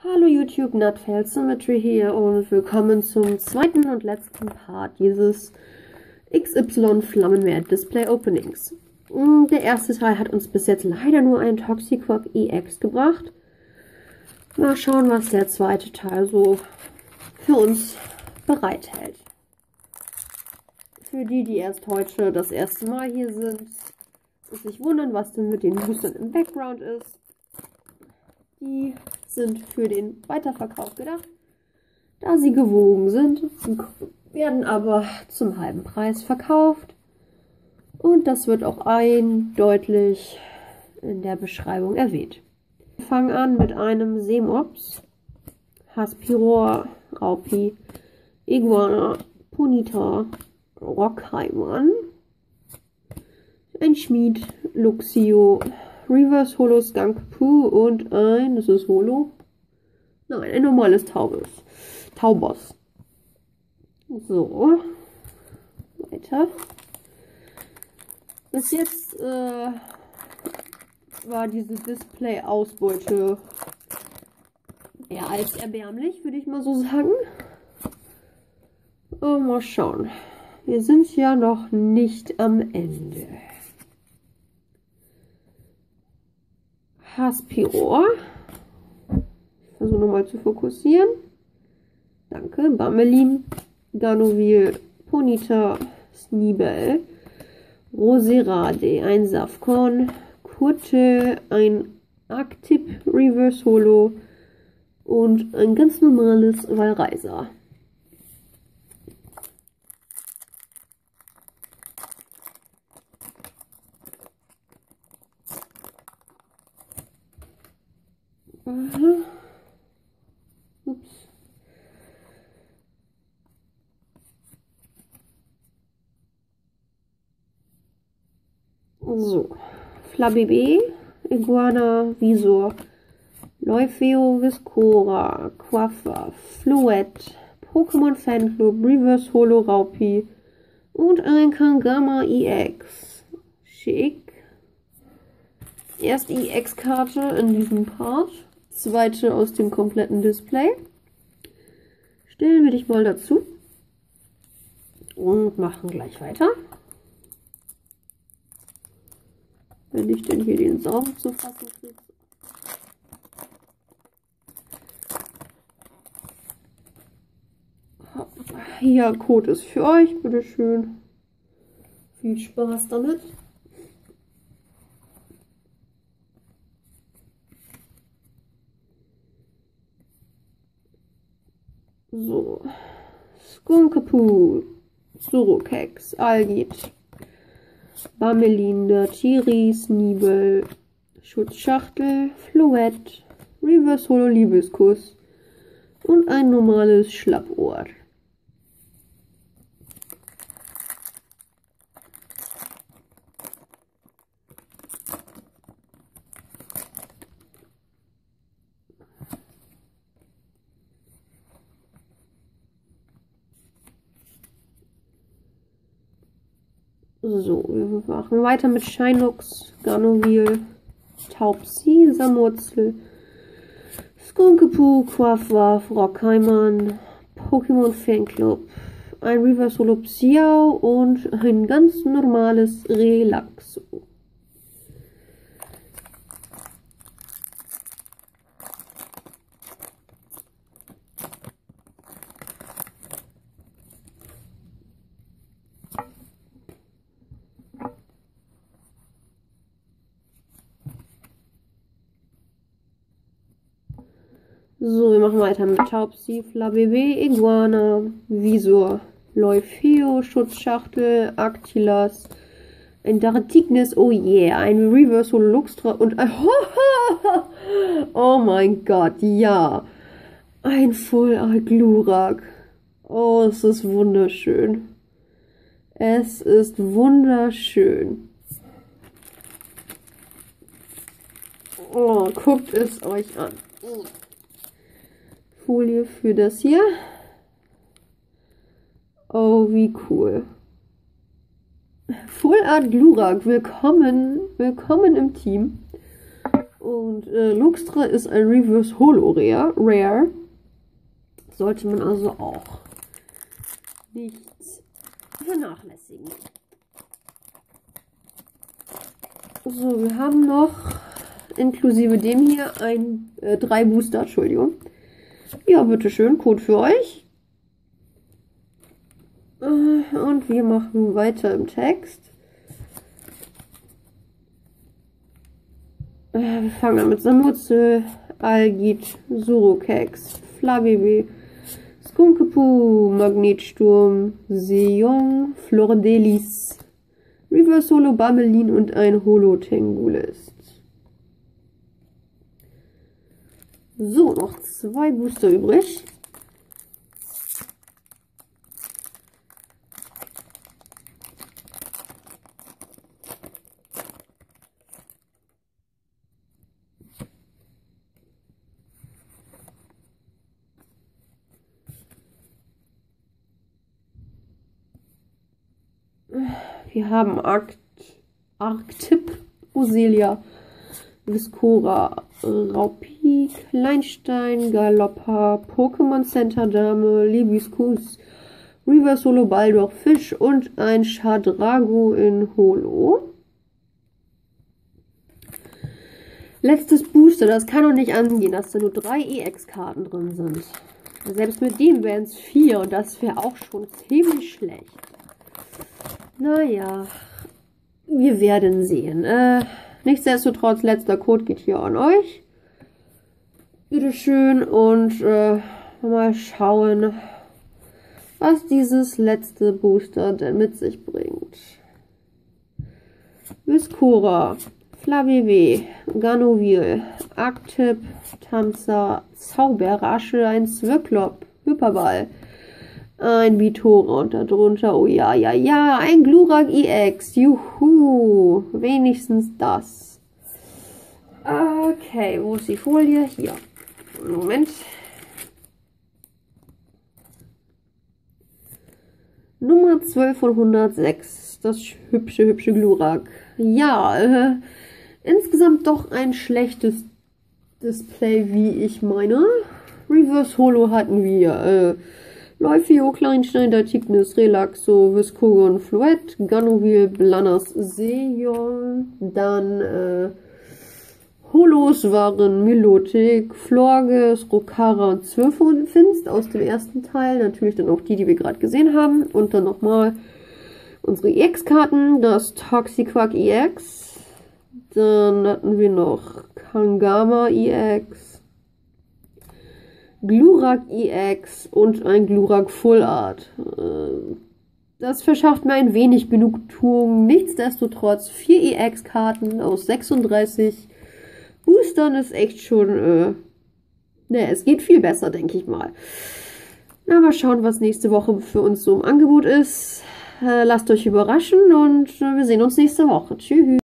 Hallo YouTube, Nr.4 hier und willkommen zum zweiten und letzten Part dieses XY Flammenmeer Display Openings. Der erste Teil hat uns bis jetzt leider nur einen Toxiquack EX gebracht. Mal schauen, was der zweite Teil so für uns bereithält. Für die, die erst heute das erste Mal hier sind und sich wundern, was denn mit den Boostern im Background ist. Die sind für den Weiterverkauf gedacht, da sie gewogen sind. Sie werden aber zum halben Preis verkauft. Und das wird auch eindeutig in der Beschreibung erwähnt. Wir fangen an mit einem Seemops, Haspiror, Raupi, Iguana, Ponita, Rockheimann, ein Schmied, Luxio, Reverse Holo Skunk Poo und ein, das ist Holo? Nein, ein normales Taubos. So, weiter. Bis jetzt war diese Display-Ausbeute eher als erbärmlich, würde ich mal so sagen. Aber mal schauen. Wir sind ja noch nicht am Ende. Haspiror. Ich versuche nochmal zu fokussieren. Danke. Bamelin, Ganovil, Ponita, Snibel, Roserade, ein Safkorn, Kurte, ein Arctip Reverse Holo und ein ganz normales Valreiser. Ups. So, Flabébé, Iguana, Visor, Leufeo, Viscora, Quaffer, Fluet, Pokémon Fanclub, Reverse Holo Raupi und ein Kangama EX. Schick. Erste EX-Karte in diesem Part. Zweite aus dem kompletten Display. Stellen wir dich mal dazu. Und machen gleich weiter. Wenn ich denn hier den Saugen zu fassen kriege. Hier, Code ist für euch, bitteschön. Viel Spaß damit. So, Skunkapoo, Surokex, Algit, Bamelin, Tiri, Snibel, Schutzschachtel, Fluet, Reverse Holo Liebeskuss und ein normales Schlappohr. So, wir machen weiter mit Shinux, Ganovil, Taubsi, Samurzel, Skunkapoo, Quaffwaff, Rockheimann, Pokémon Fanclub, ein Reverse Holo Xiao und ein ganz normales Relaxo. So, wir machen weiter mit Taubsi, Flabébé, Iguana, Visor, Leufeo, Schutzschachtel, Actilas, ein Dartignis, oh yeah, ein Reverse Holo Luxtra und ein oh mein Gott, ja, ein Full Art Glurak. Oh, es ist wunderschön. Es ist wunderschön. Oh, guckt es euch an. Folie für das hier. Oh, wie cool. Full Art Glurak, willkommen im Team. Und Luxtra ist ein Reverse Holo Rare. Sollte man also auch nicht vernachlässigen. So, wir haben noch inklusive dem hier 3 Booster, Entschuldigung. Ja, bitteschön, Code für euch. Und wir machen weiter im Text. Wir fangen an mit Samurzel, Algit, Surokex, Flabibi, Skunkepu, Magnetsturm, Seong, Flordelis, Reverse Holo Bamelin und ein Holo Tengulist. So, noch 2 Booster übrig. Wir haben Arctip, Oselia, Viscora, Raupi, Kleinstein, Galoppa, Pokémon Center Dame, Libiscus, Reverse Holo Baldor Fisch und ein Shadrago in Holo. Letztes Booster, das kann doch nicht angehen, dass da nur 3 EX-Karten drin sind. Selbst mit dem wären es 4 und das wäre auch schon ziemlich schlecht. Naja, wir werden sehen. Nichtsdestotrotz, letzter Code geht hier an euch. Bitteschön und mal schauen, was dieses letzte Booster denn mit sich bringt. Viscora, Flavive, Ganovil, Arctip, Tanzer, Zauberrasche, ein Zwirklop, Hyperball, ein Vitora und darunter, oh ja, ein Glurak EX, juhu, wenigstens das. Okay, wo ist die Folie? Hier. Moment. Nummer 12 von 106, das hübsche Glurak. Ja, insgesamt doch ein schlechtes Display, wie ich meine. Reverse Holo hatten wir, Leufio, Kleinstein, Datignis, Relaxo, Viscogon, Fluet, Ganovil, Blanas, Seon, dann Holos waren Milotic, Florges, Rokara und Zwölffinst aus dem ersten Teil. Natürlich dann auch die wir gerade gesehen haben. Und dann nochmal unsere EX-Karten, das Toxiquack EX. Dann hatten wir noch Kangama EX, Glurak EX und ein Glurak FULLART. Das verschafft mir ein wenig Genugtuung. Nichtsdestotrotz 4 EX-Karten aus 36 Boostern ist echt schon, es geht viel besser, denke ich mal. Na, mal schauen, was nächste Woche für uns so im Angebot ist. Lasst euch überraschen und wir sehen uns nächste Woche. Tschüss.